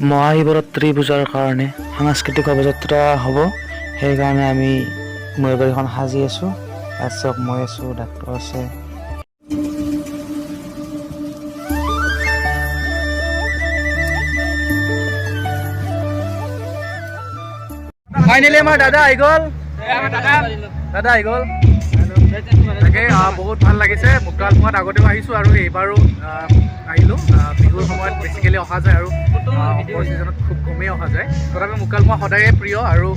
মহাশিৱৰাত্ৰি পূজাৰ কাৰণে সাংস্কৃতিক শোভাযাত্ৰা হ'ব। সেইকাৰণে আমি মৈবাৰীখন সাজি আছোঁ। চব মই আছোঁ, ডাক্তৰ আছে। ফাইনেলি আমাৰ দাদা আহি গ'ল। দাদা আহি গ'ল। তাকে বহুত ভাল লাগিছে। মুকালমুৱাত আগতেও আহিছোঁ আৰু এইবাৰো আহিলোঁ। বিহুৰ সময়ত বেছিকেলি অহা যায় আৰু অফৰ ছিজনত খুব কমেই অহা যায়। তথাপি মুকালমুৱা সদায়ে প্ৰিয় আৰু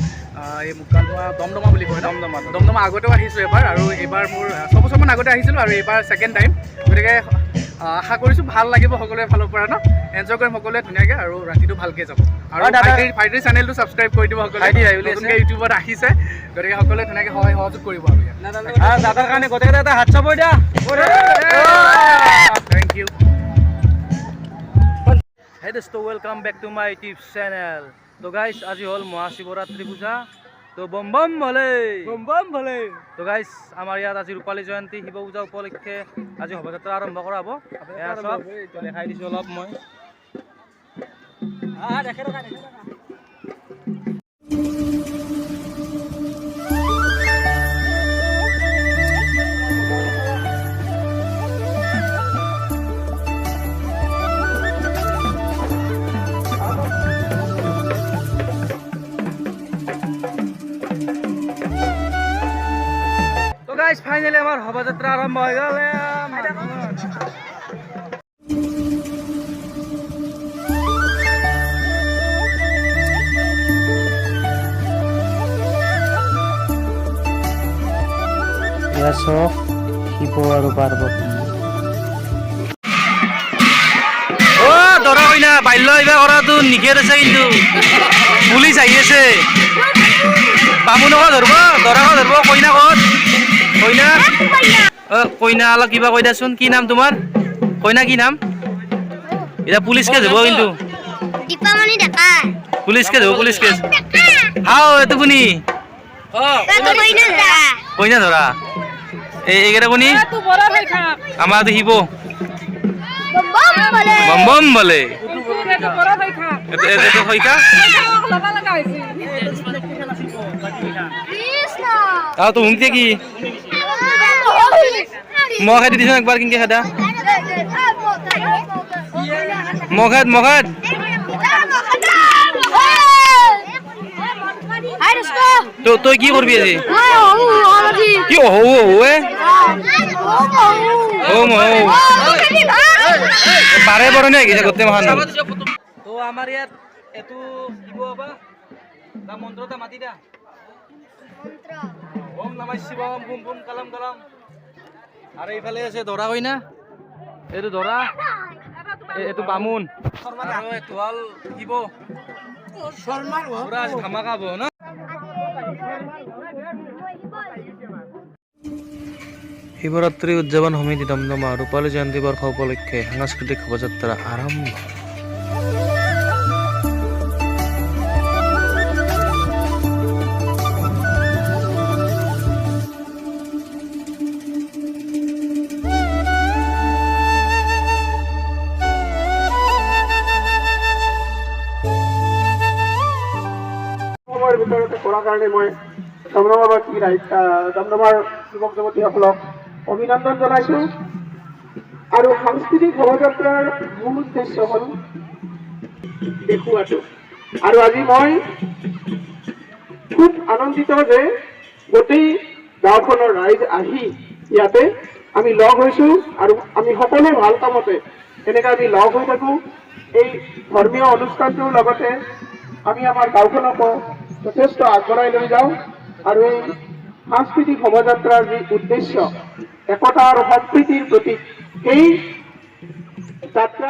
এই মুকালমুৱা দমদমা বুলি কয়। দমদমা আগতেও আহিছোঁ এবাৰ আৰু এইবাৰ মোৰ 6 বছৰমান আগতে আহিছিলোঁ আৰু এইবাৰ ছেকেণ্ড টাইম। গতিকে আশা কৰিছোঁ ভাল লাগিব সকলোৰে ফালৰ পৰা ন, এনজয় কৰিম সকলোৱে ধুনীয়াকৈ আৰু ৰাতিটো ভালকৈ যাব। আৰু ভাইটিৰ চেনেলটো ছাবস্ক্ৰাইব কৰি দিব সকলোৱে। নতুনকৈ ইউটিউবত আহিছে, গতিকে সকলোৱে ধুনীয়াকৈ সহায় সহযোগ কৰিব আৰু দাদাৰ কাৰণে গোটেইকেইটা এটা হাত চাপৰি দিয়া। Thank you. Hey dosto, welcome back to my YouTube channel. তো গাইস আজি হল মহাশিৱৰাত্ৰি পূজা। তো বম বম ভলে। তো গাইস আমাৰ ইয়াত আজি ৰূপালী জয়ন্তী শিৱ পূজা উপলক্ষে আজি শোভাযাত্ৰা আৰম্ভ কৰা হ'ব। এয়া চব দেখাই দিছোঁ অলপ মই। ফাইনেলি আমাৰ শোভাযাত্ৰা আৰম্ভ হৈ গ'ল। চব শিৱ আৰু পাৰ্বতী। দৰা কইনা বাল্য বিবাহ কৰাটো নিষেধ আছে, কিন্তু পুলিচ আহি আছে। বামুণকো ধৰিব, দৰাকো ধৰিব। কইনা ক'ত? কইনা অলপ কিবা কৈ দিয়াচোন। কি নাম তোমাৰ? কইনা কি নাম? এতিয়া পুলিচ কেছ হ'ব কিন্তু। পুলিচ কেছ হ'ব, পুলিচ কেছ। হাও এইটো কোনি? কইনা ধৰা এইকেইটা কোনি? আমাৰ শিৱ বম বম বলে। তো হুমকে কি মই খাই দিছো একবাৰ কিনকে খেদা মখাত তো তই কি কৰবি আজি? কি বাৰে বাৰে নে গেছে গোটেই মাহান। তো আমাৰ ইয়াত এটো শিৱ বাবা তা মন্ত্ৰটা মাতি দা। ওম নমঃ শিৱায় বুম বুম কালাম কালাম। আৰু এইফালে আছে দৰা কইনা। এইটো দৰা, এইটো বামুণ আৰু এইটো হ'ল শিৱ। পুৰা ধামাকা হ'ব ন। শিৱৰাত্ৰি উদযাপন সমিতি দমদমা ৰূপালী জয়ন্তী বৰ্ষ উপলক্ষে সাংস্কৃতিক শোভাযাত্ৰা আৰম্ভ। ভিতৰতে কৰাৰ কাৰণে মই দমদমাৰ যুৱক যুৱতীসকলক অভিনন্দন জনাইছো। আৰু সাংস্কৃতিক শোভাযাত্ৰাৰ মূল উদ্দেশ্য হ'ল দেখুৱাটো। আৰু আজি মই খুব আনন্দিত যে গোটেই গাঁওখনৰ ৰাইজ আহি ইয়াতে আমি লগ হৈছো আৰু আমি সকলো ভাল কামতে এনেকৈ আমি লগ হৈ থাকো। এই ধৰ্মীয় অনুষ্ঠানটোৰ লগতে আমি আমাৰ গাঁওখনকো যথেষ্ট আগবঢ়াই লৈ যাওঁ। আৰু এই সাংস্কৃতিক শোভাযাত্ৰাৰ যি উদ্দেশ্য একতা আৰু সম্প্ৰীতিৰ প্ৰতীক, সেই যাত্ৰা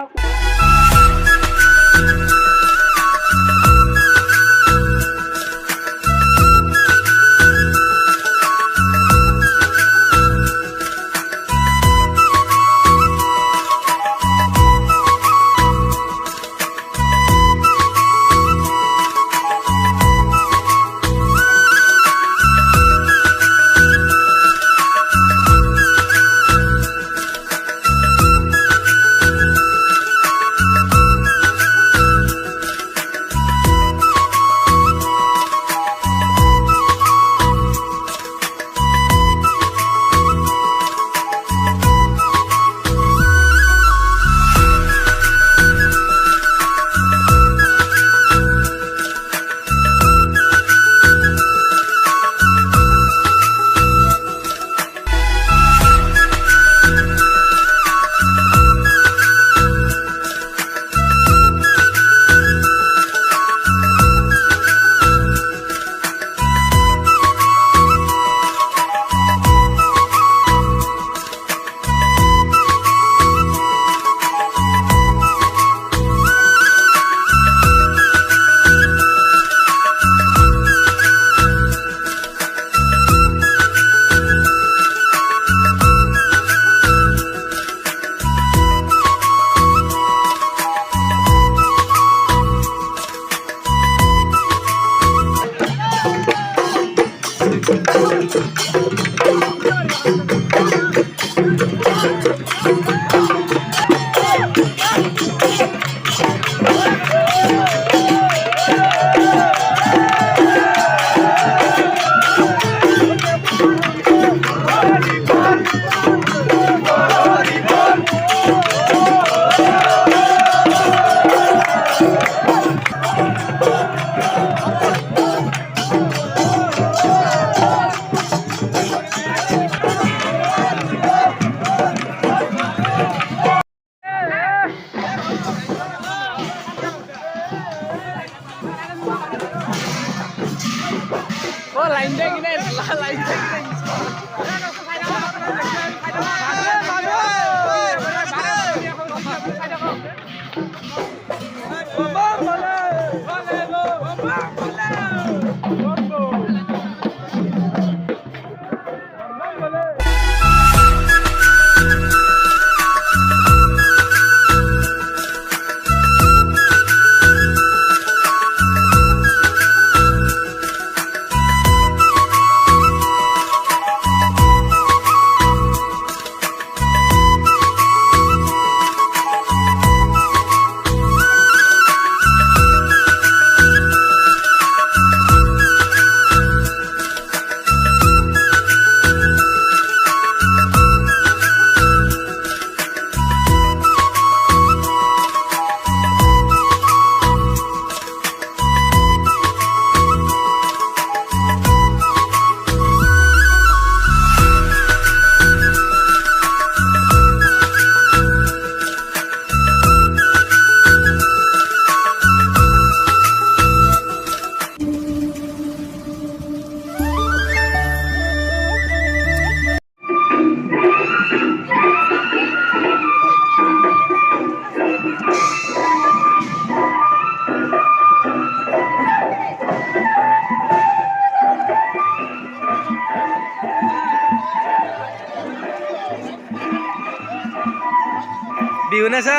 বিহু নাচা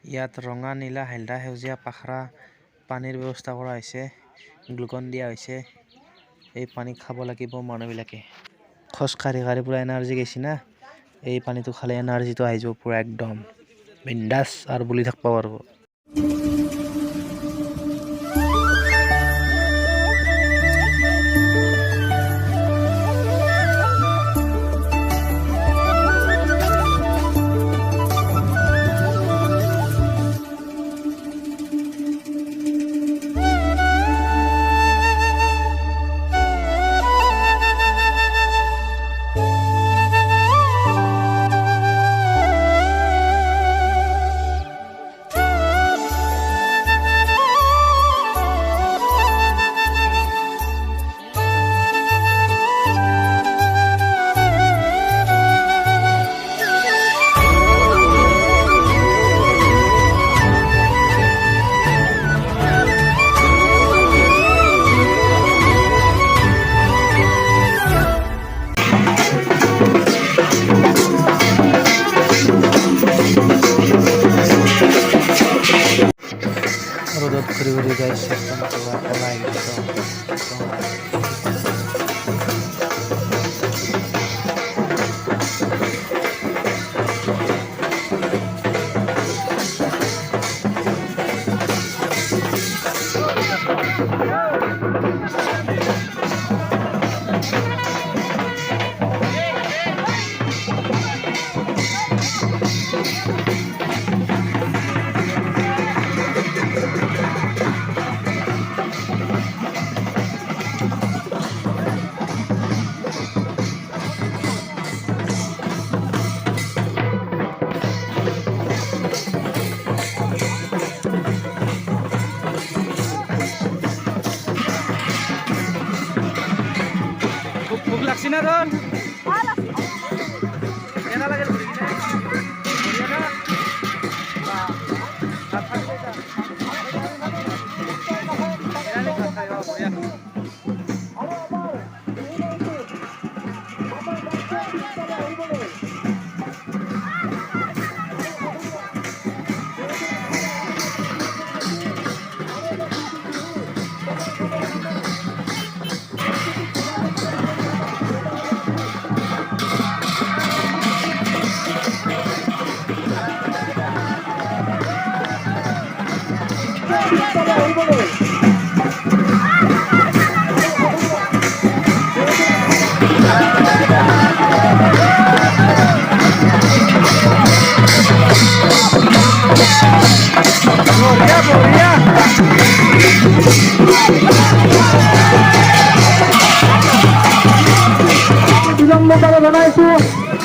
ইয়াত ৰঙা নীলা হালধা সেউজীয়া পাখৰা পানীৰ ব্যৱস্থা কৰা হৈছে গ্লুকন দিয়া হৈছে এই পানী খাব লাগিব মানুহবিলাকে খোজকাঢ়ি কাঢ়ি পুৰা এনাৰ্জি গৈছে না এই পানীটো খালে এনাৰ্জিটো আহি যাব পুৰা একদম বিন্দাছ আৰু বুলি থাকিব পাৰিব ৰ'দত ঘূৰি ঘূৰি যাইছে একদম পুৰা ওলাই গৈছে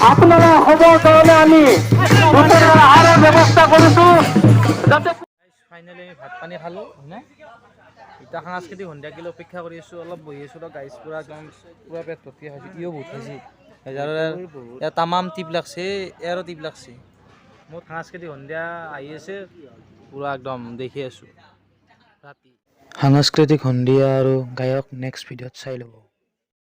আপোনাৰা হবৰ কাৰণে আমি গোটেই আহাৰৰ ব্যৱস্থা কৰিছোঁ যাতে ফাইনেলি আমি ভাত পানী খালোঁ হয়নে এতিয়া সাংস্কৃতিক সন্ধিয়াক লৈ অপেক্ষা কৰি আছোঁ অলপ বহি আছোঁ গাইজ পূৰা একদম পূৰা পেট ভৰ্তি খাইছোঁ ইও বহুত খাইছে ইয়াৰ তামাম টিপ লাগছে ইয়াৰো টিপ লাগছে মোৰ সাংস্কৃতিক সন্ধিয়া আহি আছে পূৰা একদম দেখি আছোঁ ৰাতি সাংস্কৃতিক সন্ধিয়া আৰু গায়ক নেক্সট ভিডিঅ'ত চাই ল'ব